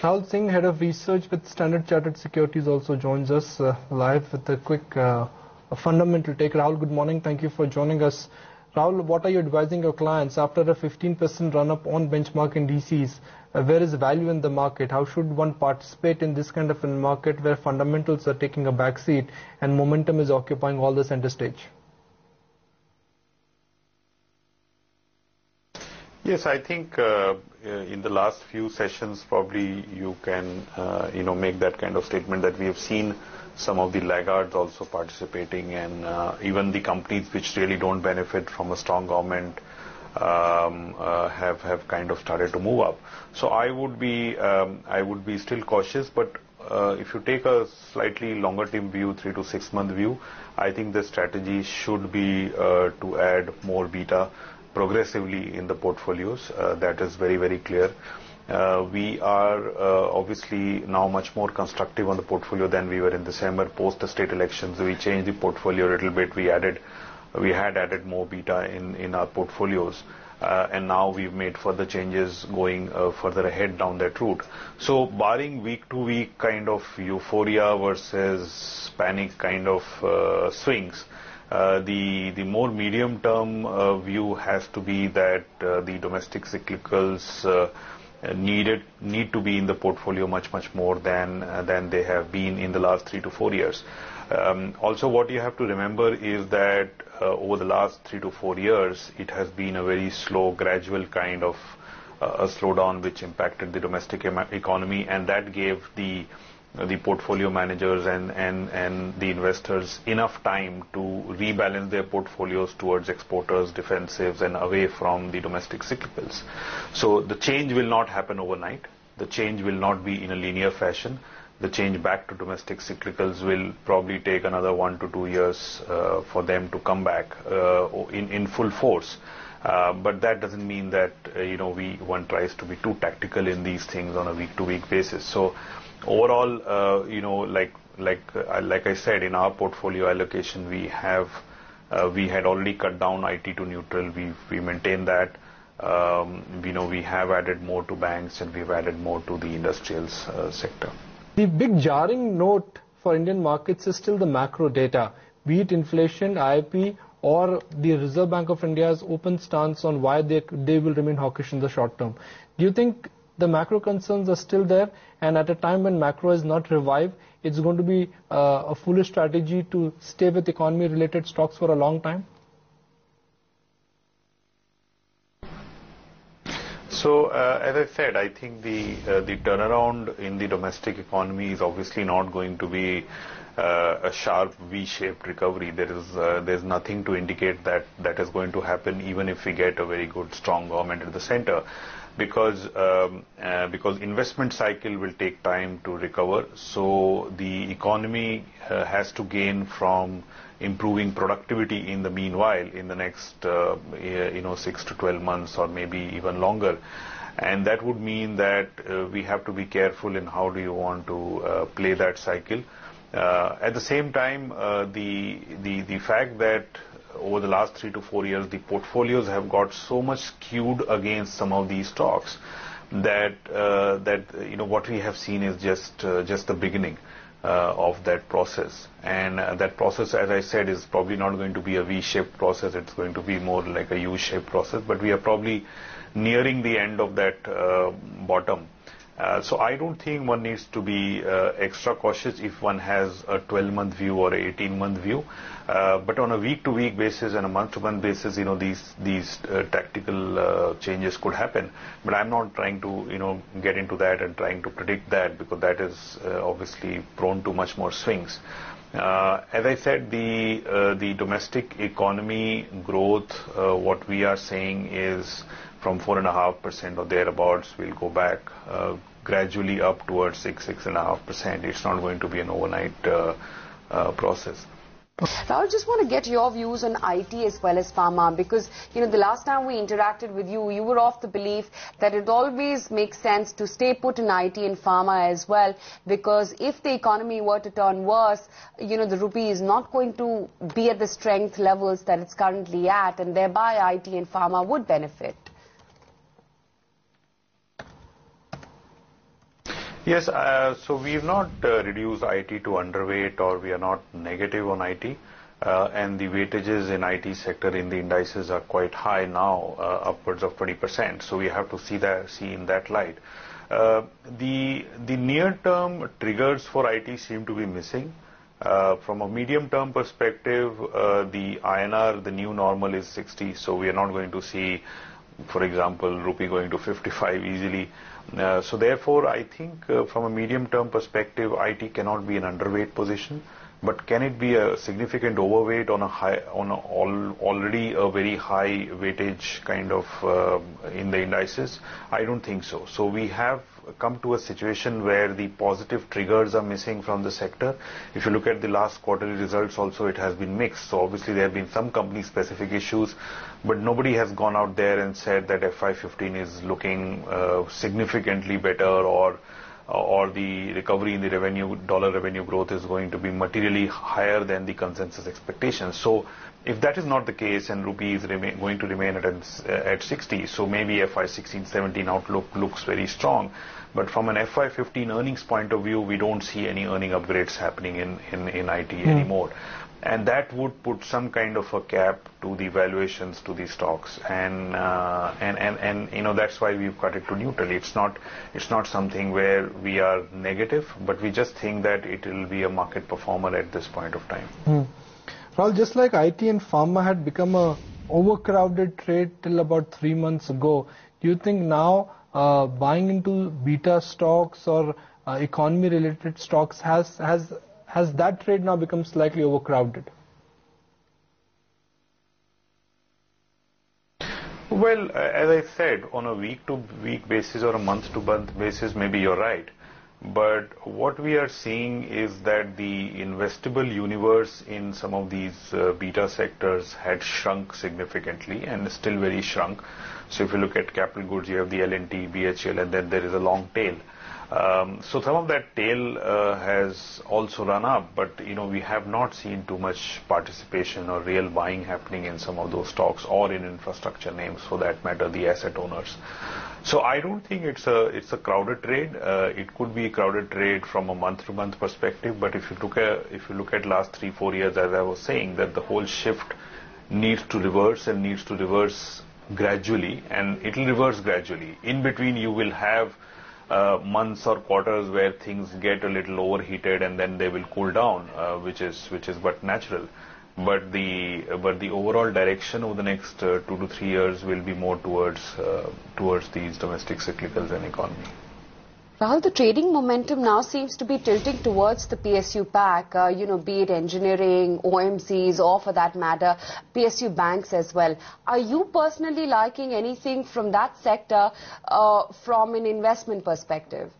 Rahul Singh, Head of Research with Standard Chartered Securities, also joins us live with a quick fundamental take. Rahul, good morning. Thank you for joining us. Rahul, what are you advising your clients after a 15% run-up on benchmark indices? Where is value in the market? How should one participate in this kind of a market where fundamentals are taking a backseat and momentum is occupying all the center stage? Yes, I think in the last few sessions, probably you can, make that kind of statement that we have seen some of the laggards also participating, and even the companies which really don't benefit from a strong government have kind of started to move up. So I would be still cautious, but if you take a slightly longer term view, 3 to 6 month view, I think the strategy should be to add more beta progressively in the portfolios. That is very, very clear. We are obviously now much more constructive on the portfolio than we were in December post the state elections. We changed the portfolio a little bit. We had added more beta in our portfolios, and now we've made further changes going further ahead down that route. So barring week to week kind of euphoria versus panic kind of swings, the more medium term view has to be that the domestic cyclicals need to be in the portfolio much more than they have been in the last 3 to 4 years. Also, what you have to remember is that over the last 3 to 4 years, it has been a very slow, gradual kind of a slowdown which impacted the domestic economy, and that gave the portfolio managers and the investors enough time to rebalance their portfolios towards exporters, defensives, and away from the domestic cyclicals. So the change will not happen overnight. The change will not be in a linear fashion. The change back to domestic cyclicals will probably take another 1 to 2 years for them to come back in full force. But that doesn't mean that one tries to be too tactical in these things on a week-to-week basis. So overall, like I said, in our portfolio allocation, we had already cut down IT to neutral. We maintain that. We have added more to banks, and we've added more to the industrials sector. The big jarring note for Indian markets is still the macro data, be it inflation, IIP, or the Reserve Bank of India's open stance on why they will remain hawkish in the short term. Do you think the macro concerns are still there, and at a time when macro is not revived, it's going to be a foolish strategy to stay with economy-related stocks for a long time? So, as I said, I think the turnaround in the domestic economy is obviously not going to be a sharp V-shaped recovery. There's nothing to indicate that is going to happen, even if we get a very good, strong government at the center, because investment cycle will take time to recover. So the economy has to gain from improving productivity in the meanwhile in the next 6 to 12 months or maybe even longer, and that would mean that we have to be careful in how do you want to play that cycle. At the same time, the fact that over the last 3 to 4 years, the portfolios have got so much skewed against some of these stocks that what we have seen is just the beginning of that process. And that process, as I said, is probably not going to be a V-shaped process. It's going to be more like a U-shaped process. But we are probably nearing the end of that bottom. So I don't think one needs to be extra cautious if one has a 12-month view or an 18-month view. But on a week-to-week basis and a month-to-month basis, these tactical changes could happen. But I'm not trying to get into that and trying to predict that, because that is obviously prone to much more swings. As I said, the domestic economy growth, what we are saying is from 4.5% or thereabouts, will go back gradually up towards 6.5%. It's not going to be an overnight process. Rahul, just want to get your views on IT as well as pharma, because the last time we interacted with you, you were of the belief that it always makes sense to stay put in IT and pharma as well, because if the economy were to turn worse, the rupee is not going to be at the strength levels that it's currently at, and thereby IT and pharma would benefit. Yes, so we've not reduced IT to underweight, or we are not negative on IT. And the weightages in IT sector in the indices are quite high now, upwards of 20%. So we have to see in that light. The near-term triggers for IT seem to be missing. From a medium-term perspective, the INR, the new normal is 60, so we are not going to see, for example, rupee going to 55 easily. So therefore, I think from a medium-term perspective, IT cannot be an underweight position. But can it be a significant overweight on already a very high weightage kind of in the indices? I don't think so. So we have come to a situation where the positive triggers are missing from the sector. If you look at the last quarterly results also, it has been mixed. So obviously there have been some company specific issues, but nobody has gone out there and said that FY15 is looking significantly better, or the recovery in the dollar revenue growth is going to be materially higher than the consensus expectations. So if that is not the case and rupee is going to remain at 60, so maybe FY16, 17 outlook looks very strong. But from an FY15 earnings point of view, we don't see any earning upgrades happening in IT anymore. And that would put some kind of a cap to the valuations to the stocks, and that's why we've cut it to neutral. It's not something where we are negative, but we just think that it will be a market performer at this point of time. Rahul, just like IT and pharma had become a overcrowded trade till about 3 months ago, do you think now buying into beta stocks or economy-related stocks has that trade now become slightly overcrowded? Well, as I said, on a week-to-week basis or a month-to-month basis, maybe you're right. But what we are seeing is that the investable universe in some of these beta sectors had shrunk significantly and is still very shrunk. So if you look at capital goods, you have the L&T, BHL, and then there is a long tail. So some of that tail has also run up, but we have not seen too much participation or real buying happening in some of those stocks or in infrastructure names, for that matter, the asset owners. So I don't think it's a crowded trade. It could be a crowded trade from a month-to-month perspective, but if you look at last 3-4 years, as I was saying, that the whole shift needs to reverse gradually, and it will reverse gradually. In between, you will have months or quarters where things get a little overheated and then they will cool down, which is but natural. But the overall direction over the next 2 to 3 years will be more towards these domestic cyclicals and economy. Rahul, the trading momentum now seems to be tilting towards the PSU pack, be it engineering, OMCs, or for that matter, PSU banks as well. Are you personally liking anything from that sector from an investment perspective?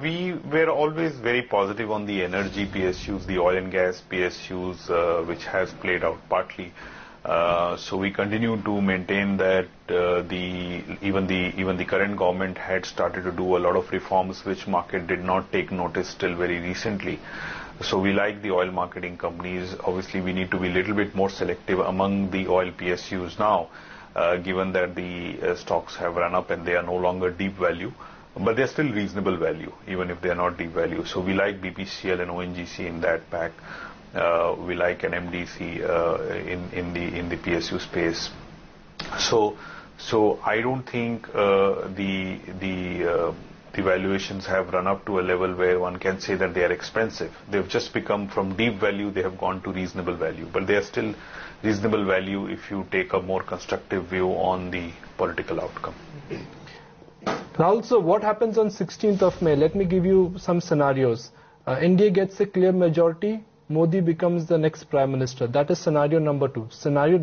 We were always very positive on the energy PSUs, the oil and gas PSUs, which has played out partly. So we continue to maintain that even the current government had started to do a lot of reforms which market did not take notice till very recently. So we like the oil marketing companies. Obviously, we need to be a little bit more selective among the oil PSUs now, given that the stocks have run up and they are no longer deep value. But they're still reasonable value, even if they're not deep value. So we like BPCL and ONGC in that pack. We like an MDC in the PSU space. So I don't think the valuations have run up to a level where one can say that they are expensive. They've just become from deep value, they have gone to reasonable value. But they are still reasonable value if you take a more constructive view on the political outcome. Rahul, so what happens on 16th of May? Let me give you some scenarios. India gets a clear majority. Modi becomes the next Prime Minister. That is scenario number 2.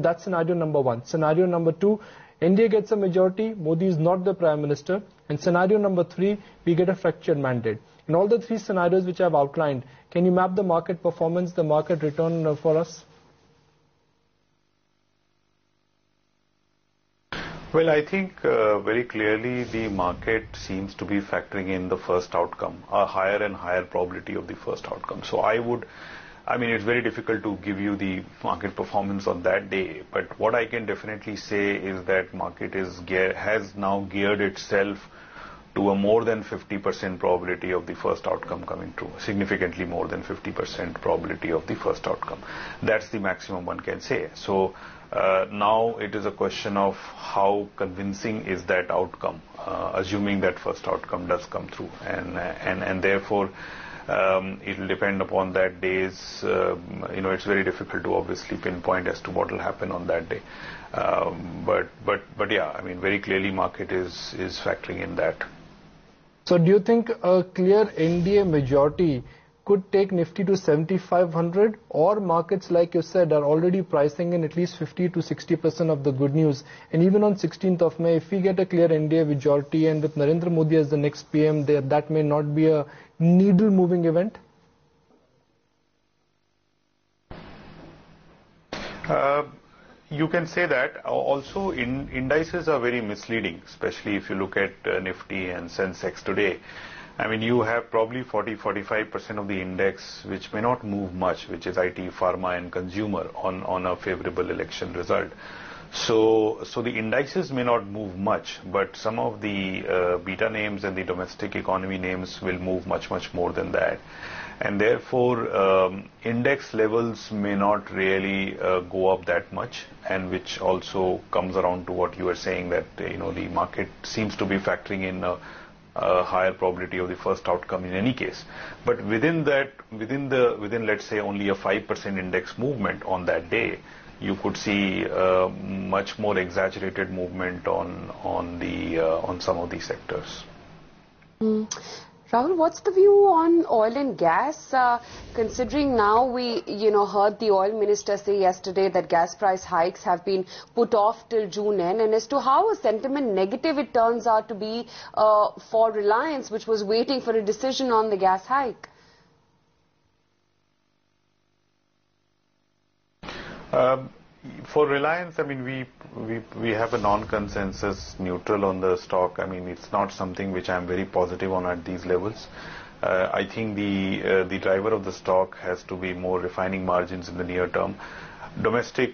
That's scenario number 1. Scenario number 2, India gets a majority. Modi is not the Prime Minister. And scenario number 3, we get a fractured mandate. In all the 3 scenarios which I have outlined, can you map the market performance, the market return for us? Well, I think very clearly the market seems to be factoring in the first outcome, a higher and higher probability of the first outcome. So I would I mean, it's very difficult to give you the market performance on that day, but what I can definitely say is that market has now geared itself to a more than 50% probability of the first outcome coming true, significantly more than 50% probability of the first outcome. That's the maximum one can say. So now it is a question of how convincing is that outcome, assuming that first outcome does come through, and therefore it will depend upon that day's, it's very difficult to obviously pinpoint as to what will happen on that day. But yeah, I mean, very clearly market is factoring in that. So do you think a clear NDA majority could take Nifty to 7,500, or markets, like you said, are already pricing in at least 50 to 60% of the good news? And even on 16th of May, if we get a clear NDA majority and with Narendra Modi as the next PM, that may not be a needle-moving event? You can say that. Also, indices are very misleading, especially if you look at Nifty and Sensex today. I mean, you have probably 40-45% of the index which may not move much, which is IT, pharma and consumer on a favorable election result. So the indices may not move much, but some of the beta names and the domestic economy names will move much more than that. And therefore, index levels may not really go up that much, and which also comes around to what you were saying, that the market seems to be factoring in a higher probability of the first outcome in any case. But within let's say only a 5% index movement on that day, you could see much more exaggerated movement on some of these sectors. Rahul, what's the view on oil and gas? Considering now we, heard the oil minister say yesterday that gas price hikes have been put off till June end, and as to how a sentiment negative it turns out to be for Reliance, which was waiting for a decision on the gas hike. For Reliance, I mean, we have a non-consensus neutral on the stock. I mean, it's not something which I'm very positive on at these levels. I think the driver of the stock has to be more refining margins in the near term. Domestic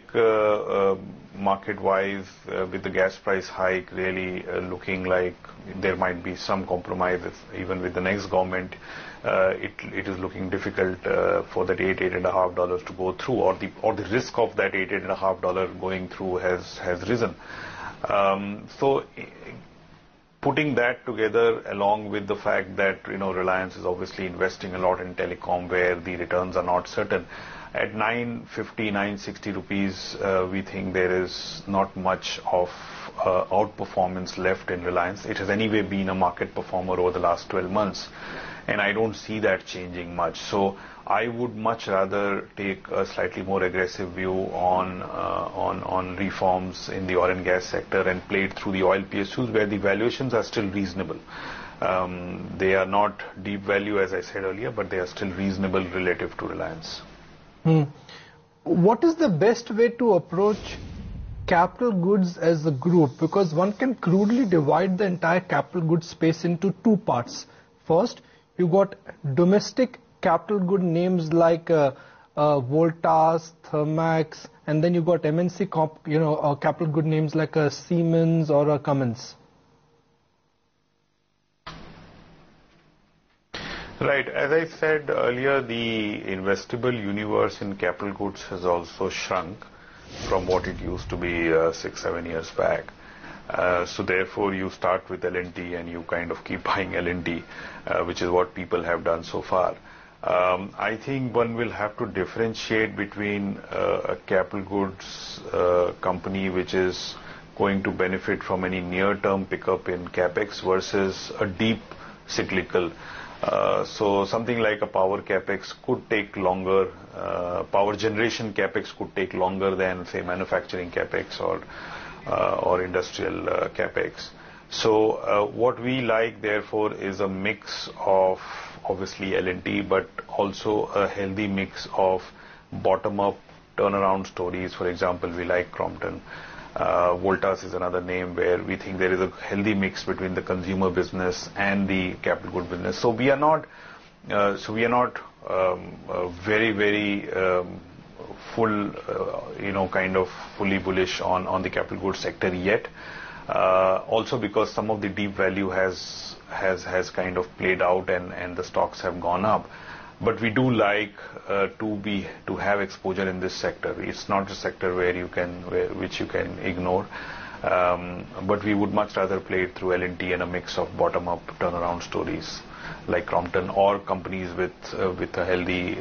market-wise, with the gas price hike really looking like there might be some compromise even with the next government. It is looking difficult for that $8.5 to go through, or the risk of that $8.5 going through has risen. So putting that together, along with the fact that Reliance is obviously investing a lot in telecom where the returns are not certain, at 950, 960 rupees, we think there is not much of outperformance left in Reliance. It has anyway been a market performer over the last 12 months, and I don't see that changing much. So I would much rather take a slightly more aggressive view on reforms in the oil and gas sector and play it through the oil PSUs, where the valuations are still reasonable. They are not deep value, as I said earlier, but they are still reasonable relative to Reliance. What is the best way to approach capital goods as a group? Because one can crudely divide the entire capital goods space into two parts. First, you got domestic capital good names like Voltas, Thermax, and then you got MNC capital good names like a Siemens or a Cummins. Right. As I said earlier, the investable universe in capital goods has also shrunk from what it used to be 6-7 years back. So therefore, you start with L&T and you kind of keep buying L&T, which is what people have done so far. I think one will have to differentiate between a capital goods company which is going to benefit from any near-term pickup in capex versus a deep cyclical. So something like a power capex could take longer, power generation capex could take longer than, say, manufacturing capex or industrial capex. So what we like, therefore, is a mix of obviously L&T, but also a healthy mix of bottom-up turnaround stories. For example, we like Crompton. Voltas is another name where we think there is a healthy mix between the consumer business and the capital good business. So we are not very full, kind of fully bullish on the capital goods sector yet. Also because some of the deep value has kind of played out and the stocks have gone up. But we do like to have exposure in this sector. It's not a sector which you can ignore. But we would much rather play it through L&T and a mix of bottom-up turnaround stories like Crompton, or companies with a healthy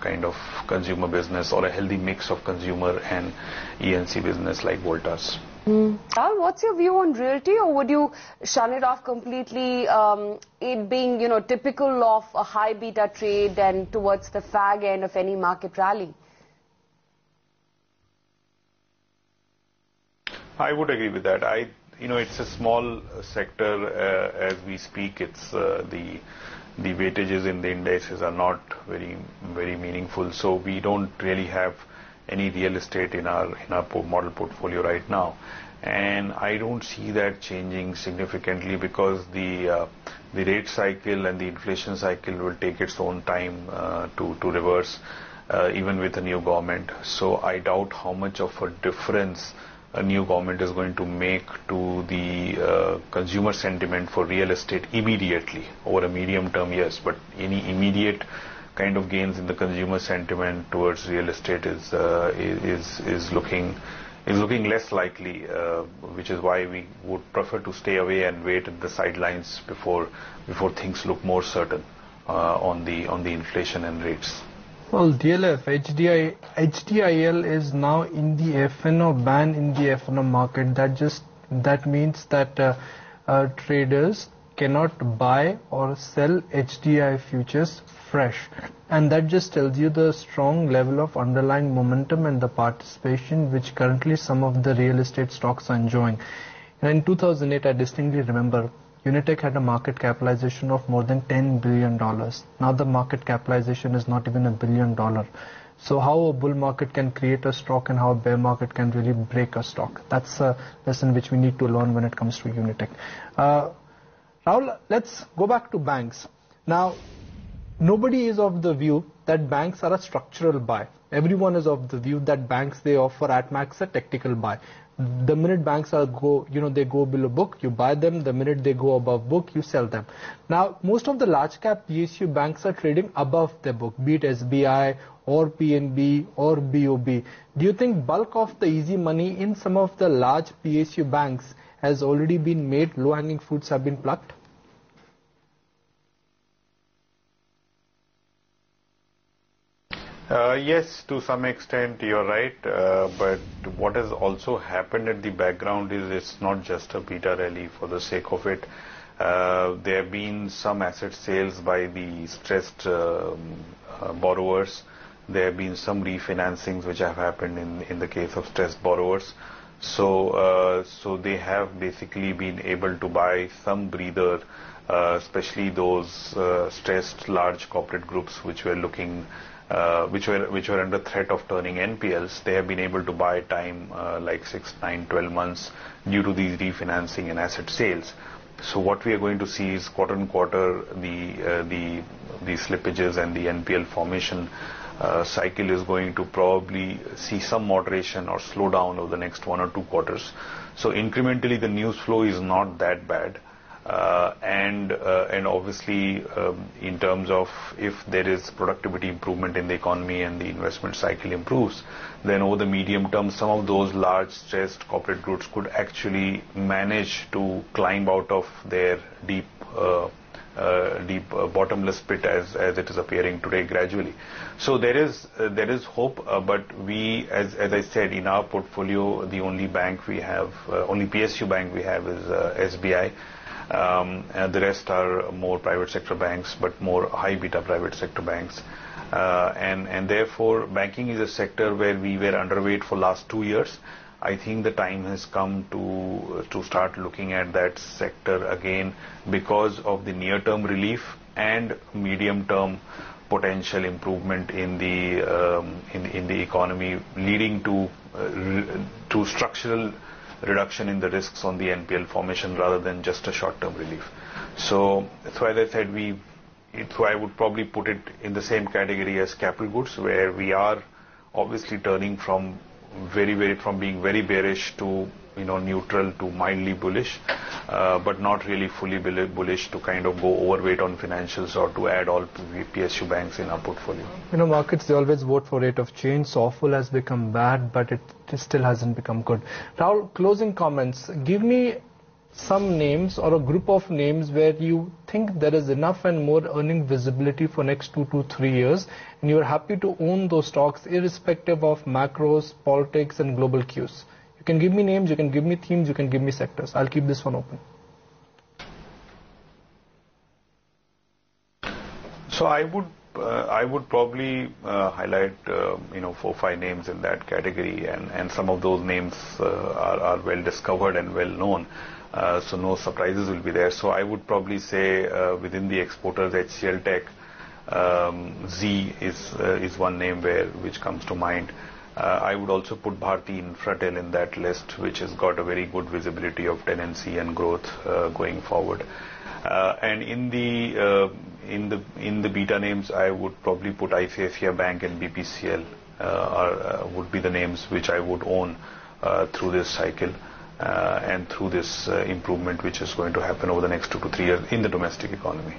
kind of consumer business, or a healthy mix of consumer and E&C business like Voltas. Rahul, what's your view on realty, or would you shun it off completely, it being, typical of a high beta trade and towards the fag end of any market rally? I would agree with that. It's a small sector as we speak. It's the weightages in the indices are not very meaningful. So we don't really have any real estate in our model portfolio right now, and I don't see that changing significantly because the rate cycle and the inflation cycle will take its own time to reverse, even with a new government. So I doubt how much of a difference a new government is going to make to the consumer sentiment for real estate immediately. Over a medium term, yes, but any immediate kind of gains in the consumer sentiment towards real estate is looking less likely, which is why we would prefer to stay away and wait at the sidelines before things look more certain on the inflation and rates. Well, DLF, HDIL is now in the F&O ban in the F&O market. That means that traders cannot buy or sell HDI futures fresh, and that just tells you the strong level of underlying momentum and the participation which currently some of the real estate stocks are enjoying. And in 2008, I distinctly remember Unitech had a market capitalization of more than $10 billion. Now the market capitalization is not even $1 billion. So how a bull market can create a stock and how a bear market can really break a stock. That's a lesson which we need to learn when it comes to Unitech. Rahul, let's go back to banks. Now, nobody is of the view that banks are a structural buy. Everyone is of the view that banks, they offer at max a technical buy. The minute banks they go below book, you buy them. The minute they go above book, you sell them. Now, most of the large cap PSU banks are trading above their book, be it SBI or PNB or BOB. Do you think bulk of the easy money in some of the large PSU banks has already been made, low-hanging fruits have been plucked? Yes, to some extent you're right, but what has also happened at the background is it's not just a beta rally for the sake of it. There have been some asset sales by the stressed borrowers. There have been some refinancings which have happened in the case of stressed borrowers. So they have basically been able to buy some breather, especially those stressed large corporate groups which were looking which were under threat of turning NPLs. They have been able to buy time like 6, 9, 12 months due to these refinancing and asset sales. So what we are going to see is quarter on quarter the slippages and the NPL formation cycle is going to probably see some moderation or slow down over the next 1 or 2 quarters. So incrementally the news flow is not that bad. And obviously in terms of if there is productivity improvement in the economy and the investment cycle improves, then over the medium term some of those large stressed corporate groups could actually manage to climb out of their deep bottomless pit as it is appearing today gradually. So there is hope, but we, as I said, in our portfolio the only bank we have, only PSU bank we have is SBI. And the rest are more private sector banks, but more high beta private sector banks. And therefore, banking is a sector where we were underweight for last 2 years. I think the time has come to start looking at that sector again because of the near-term relief and medium-term potential improvement in the economy, leading to structural reduction in the risks on the NPL formation rather than just a short-term relief. So as I said, we So I would probably put it in the same category as capital goods, where we are obviously turning from being very bearish to neutral to mildly bullish, but not really fully bullish to kind of go overweight on financials or to add all PSU banks in our portfolio. Markets, they always vote for rate of change. So awful has become bad, but it still hasn't become good. Rahul, closing comments. Give me some names or a group of names where you think there is enough and more earning visibility for next 2 to 3 years, and you are happy to own those stocks irrespective of macros, politics and global cues. You can give me names, you can give me themes, you can give me sectors. I'll keep this one open. So I would probably highlight 4-5 names in that category, and some of those names are well discovered and well known. So no surprises will be there. So I would probably say within the exporters, HCL Tech, Z is one name which comes to mind. I would also put Bharti Infratel in that list, which has got a very good visibility of tenancy and growth going forward. And in the beta names, I would probably put ICICI Bank and BPCL would be the names which I would own through this cycle. And through this improvement which is going to happen over the next 2 to 3 years in the domestic economy.